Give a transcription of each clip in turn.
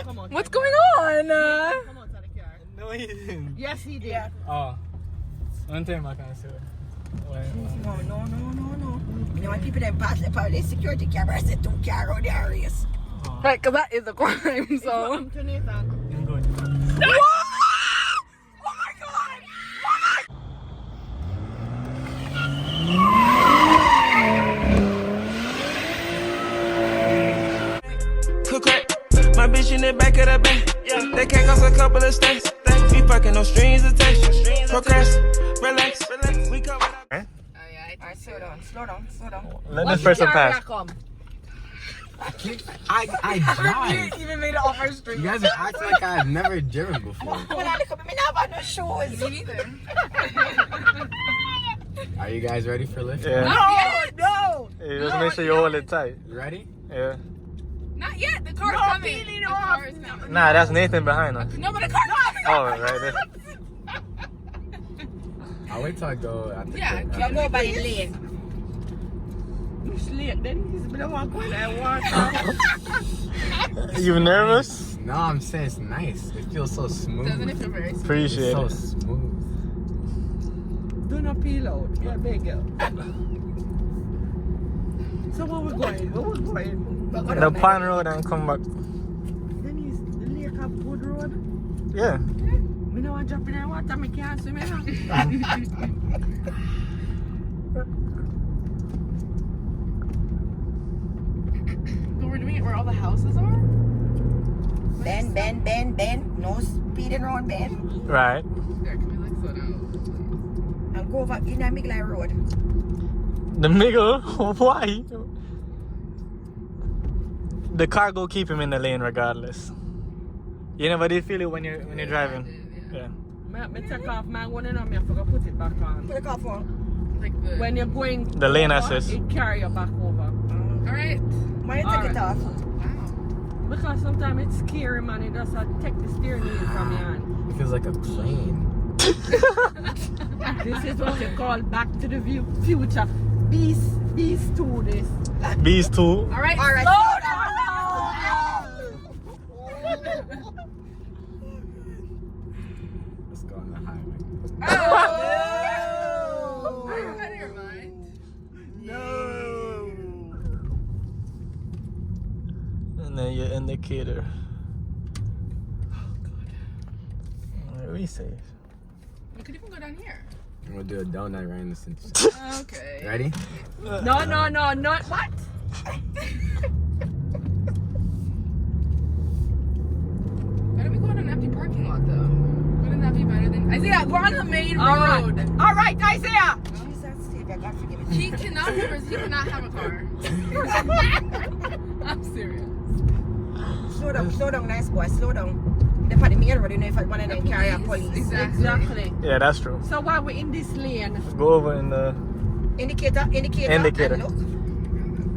What's going on? Come out of the car. No, he didn't. Yes, he did. Yeah. Oh. One time I can't say it. No. You know when people then pass the police security cameras, they don't care out the areas. Right, because that is a crime, so. I'm going. What? Oh my god! Cook up, my bitch in the back of the bank. They can't cost a couple of stacks. We fucking no strings attached. Progress, relax. We cover up. Alright, slow down. Let this person pass. I drive. You even made it off our street. You guys are acting like I've never driven before. Well, I come in have no shoes. Me neither. Are you guys ready for lift? Yeah. No. Hey, just make sure you hold it tight. You ready? Yeah. Not yet. The car's coming. The car is coming. Nah, that's Nathan behind us. No, but the car's coming. Oh, right there. I'll wait till I go at the Yeah, curb. You go by the lane. He's late. Then he's been walking and walking. You nervous? No, I'm saying it's nice. It feels so smooth. Doesn't it feel very smooth? Appreciate It's so it. smooth. Do not peel out. Yeah, big girl. So where we going? The Pine Road and come back. Then he's the Lake of Wood Road. Yeah. We know I'm jumping in the water. I can't swim in. But we're doing it where all the houses are? Bend. No speeding around bend. Right. There, can we like slow down? And go over in the middle road. The middle? Why? The car go keep him in the lane regardless. You never did feel it when you're driving. Yeah. Me take off my one and I forgot to put it back on. Put the car for. Like when you're going The lane over, assist. it carry you back over. Alright. Why you take it off? Wow. Because sometimes it's scary, man. It just take the steering wheel from your hand. It feels like a plane. This is what you call back to the future. Beast 2 this. These two. Alright, All right. slow Let's go on the highway. down! Are you out of your mind? No. And then your indicator. Oh god. Alright, we safe. We could even go down here. I'm gonna do a donut right in this instance. Okay. Ready? No, not what? Why don't we go on an empty parking lot though? Wouldn't that be better than Isaiah? We're on the main road. All right, Isaiah. Jesus, Savior, God forgive me. He cannot have a car. I'm serious. Slow down, nice boy. Slow down. They put the main road, you know, if one of them carry a police. Exactly. Yeah, that's true. So while we're in this lane, Go over in the. Indicator. Indicator. And look.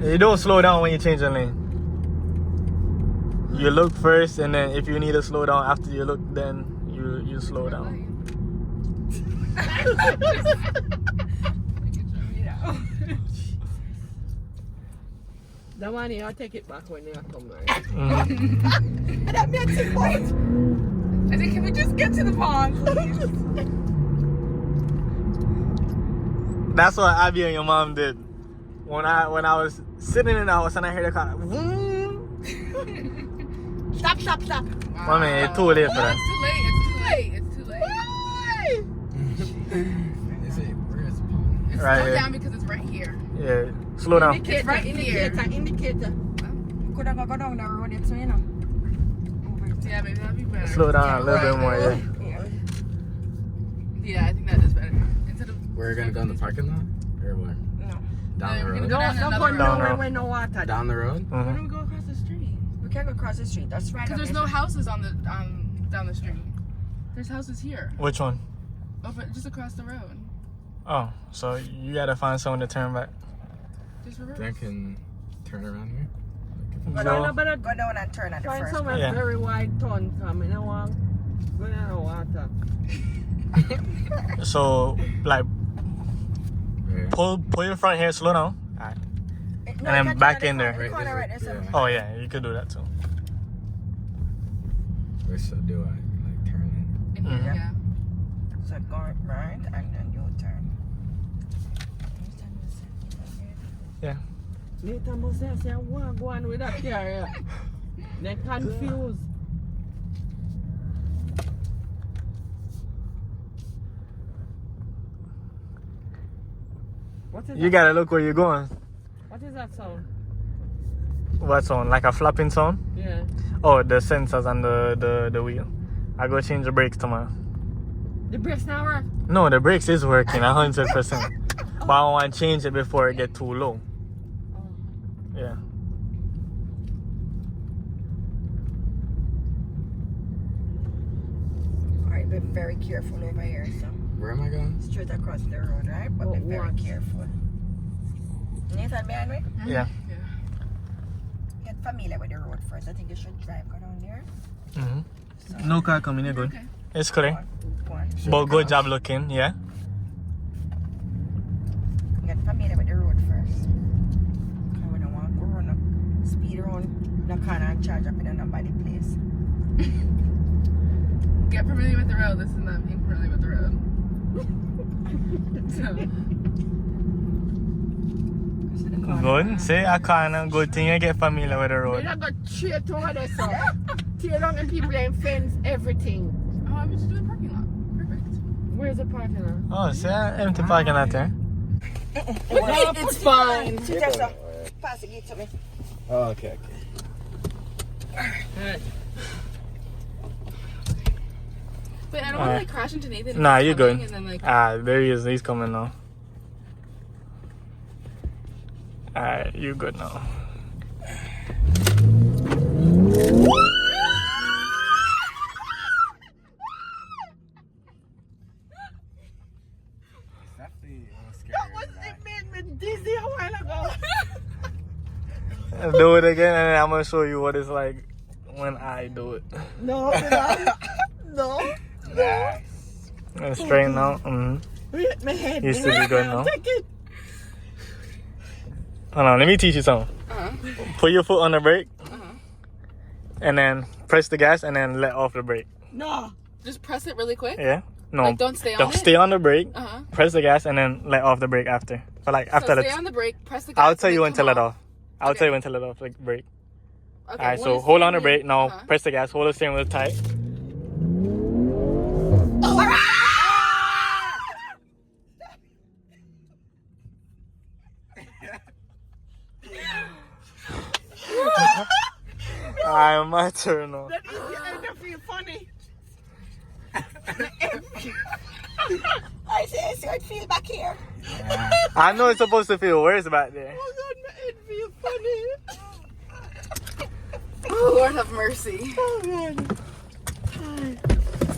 You don't slow down when you change the lane. You look first, and then if you need to slow down after you look, then you slow down. the one here, I'll take it back when they come right. That makes it point. I think, can we just get to the pond, please? That's what Abby and your mom did. When I was sitting in the house and I heard the car. Vroom. Stop. I mean, it's too late for that. It's too late. Is it? Where is Palm? It's Right slow here. down because it's right here. Yeah, slow down. It's right here. Indicator. Could have go down the road, so you know. Yeah, maybe that'd be better. Slow down a little bit more, yeah. Yeah, I think that is better. Instead of We're gonna go in the parking lot? Or where? No. Down the we're road? gonna go down Don't another go road. nowhere no. with no water. Down the road? Why don't we go across the street? We can't go across the street. That's right. Because there's no houses on the down the street. There's houses here. Which one? Over just across the road. Oh, so you gotta find someone to turn back. Just reverse. Then I can turn around here? Go No. down and turn at the Find first. somewhere Yeah. very wide turn coming. I want go down the water. So like Right. pull your front here, slow down. Alright. No, then you can't back turn in at there. the corner right there. Yeah. Oh yeah, you could do that too. Wait, so do I like turn And here, yeah. So go right and then you turn. Yeah. Nathan must say, what go on with that car? Yeah. They're confused. What is You that? gotta look where you're going. What is that sound? What sound? Like a flapping sound? Yeah. Oh, the sensors on the wheel. I go change the brakes tomorrow. The brakes now work? No, the brakes is working 100%. But I want to change it before it get too low. Oh. Yeah. Alright, be very careful over here, so. Where am I going? Straight across the road, right? But be very careful. Nathan, behind me? Yeah. Get familiar with the road first. I think you should drive go down there. Mm-hmm. No car coming, you're good. Okay. It's clear. Go on. But good job looking, yeah. Get familiar with the road first. I don't want to go run up, speed around the corner and charge up in nobody's place. Get familiar with the road. This is not being familiar with the road. Good. See, a corner, good thing you get familiar with the We're road. not going to straight over there, so. Tear down the people and fence everything. Oh, I was just doing parking lot. Perfect. Where's the parking lot? Oh, see, empty parking lot there. It's fine. Just pass the gate to me. Oh, okay. Wait, I don't want to like crash into Nathan. if Nah, he's you're coming, good. And then, like, There he is. He's coming now. Alright, you good now. It made me dizzy a while ago. Do it again, and then I'm gonna show you what it's like when I do it. No, no. And straighten out. My head. Used to be good now. Take it. Hold on, let me teach you something. Put your foot on the brake, and then press the gas, and then let off the brake. No. just press it really quick. Yeah. No. Like, don't stay on it? Stay on the brake. Uh-huh. Press the gas, and then let off the brake after. But like after So that, stay on the brake, press the gas. I'll tell and you then when to come let off. off. I'll Okay. tell you when to let off the brake. Okay, Alright, when so it's hold on the steering brake. Now wheel- press the gas. Hold the steering wheel tight. Alright, my turn now. That is the end of feel funny. I say, so it feel back here. I know it's supposed to feel worse back there. Oh God, my head feel funny. Oh, Lord have mercy. Oh God.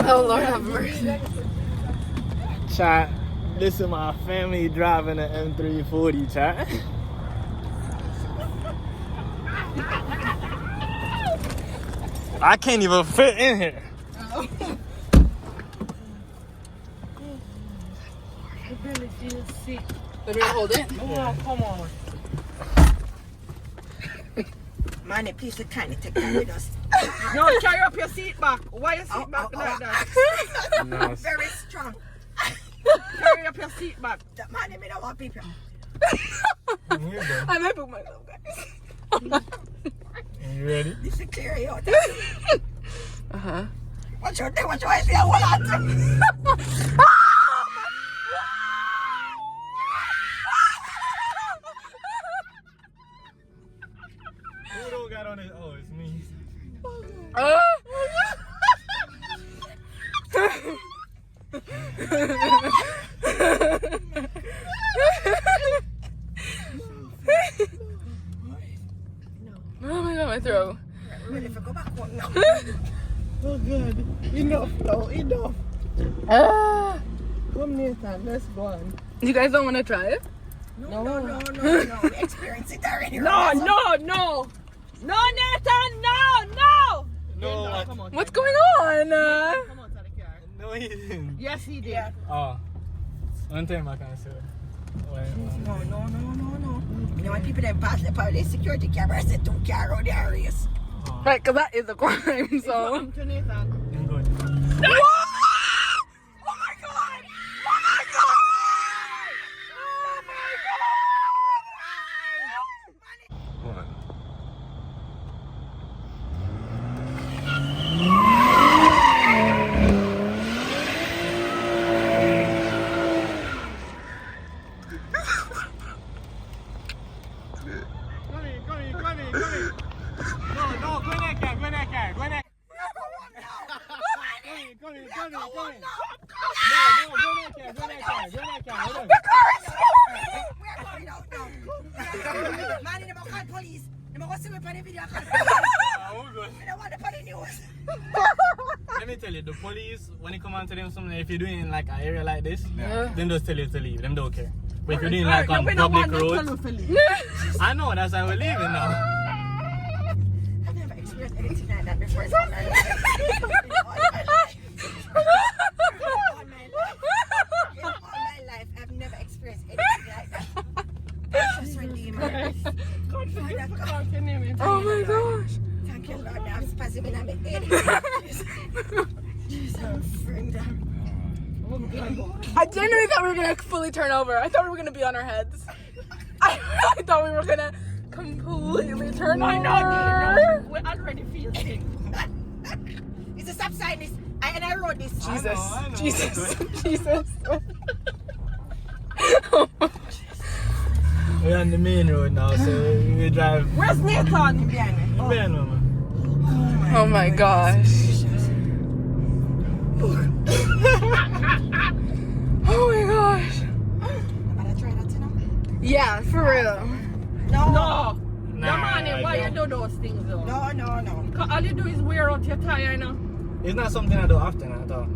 Oh, Lord have mercy. Chat, this is my family driving an M340, chat. I can't even fit in here. I really feel sick. Let me hold it. Oh, come on. Man, please kind of take that with us. No, carry up your seat back. Why your seat back like that? No. Very strong. Carry up your seat back. That man, me don't want people. I might book myself, guys. You ready? This is clear out. Uh-huh. Watch your thing, watch your eyes. Hold on. Who don't got on it? Oh, it's me. Oh my God, my throat. Ready for go back home now. Oh God. Enough now, enough. Come Nathan, let's go on. You guys don't want to try it? No. We experienced it already. No, no, no. No, Nathan, no. No, Come on. What's going on? Come on to the car. no, he didn't. Yes, he did. Yeah. Oh, one time I can say. No. You know when people then pass the police security cameras, they don't care out the areas. Right, because that is a crime, so. I'm good. What? Come in. No, go in that car. Go in that. Come in. No, go in that car. Hold on. We're going out now. Man, they don't call police. They don't see me on the video. We're good. I don't want to put the news. Let me tell you, the police, when you come and tell them something, if you're doing it in like an area like this, Yeah. them just tell you to leave. Them don't care. But if you're doing like on public roads, I know, that's why we're leaving now. I've never experienced anything like that before. It's all my life. In all my life, I've never experienced anything like that. I'm just redeemer. Oh my gosh. Thank you, Lord. I'm spasming in my head. Jesus, friend. I genuinely thought we were gonna fully turn over. I thought we were gonna be on our heads. I really thought we were gonna completely turn over. We already feel sick. It's a stop sign. I wrote this. Jesus. We're on the main road now, so we drive. Where's Nathan? Behind me. Man, mama. Oh my gosh. Oh my gosh. But I try that, you know? Yeah, for real. No. Yamani, why you do those things though? No. Because all you do is wear out your tire, you know? It's not something I do often at all.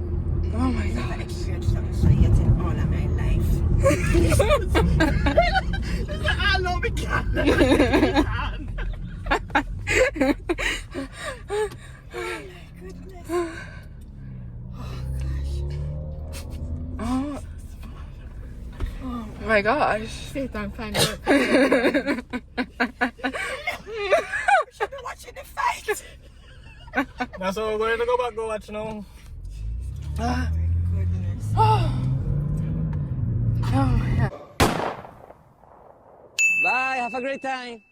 Oh my I've god. never experienced something yet in all of my life. I love it. Oh my gosh. Satan, find out. Should be watching the fight. That's what we're going to go watch now. Oh my goodness. Oh my god. Bye, have a great time.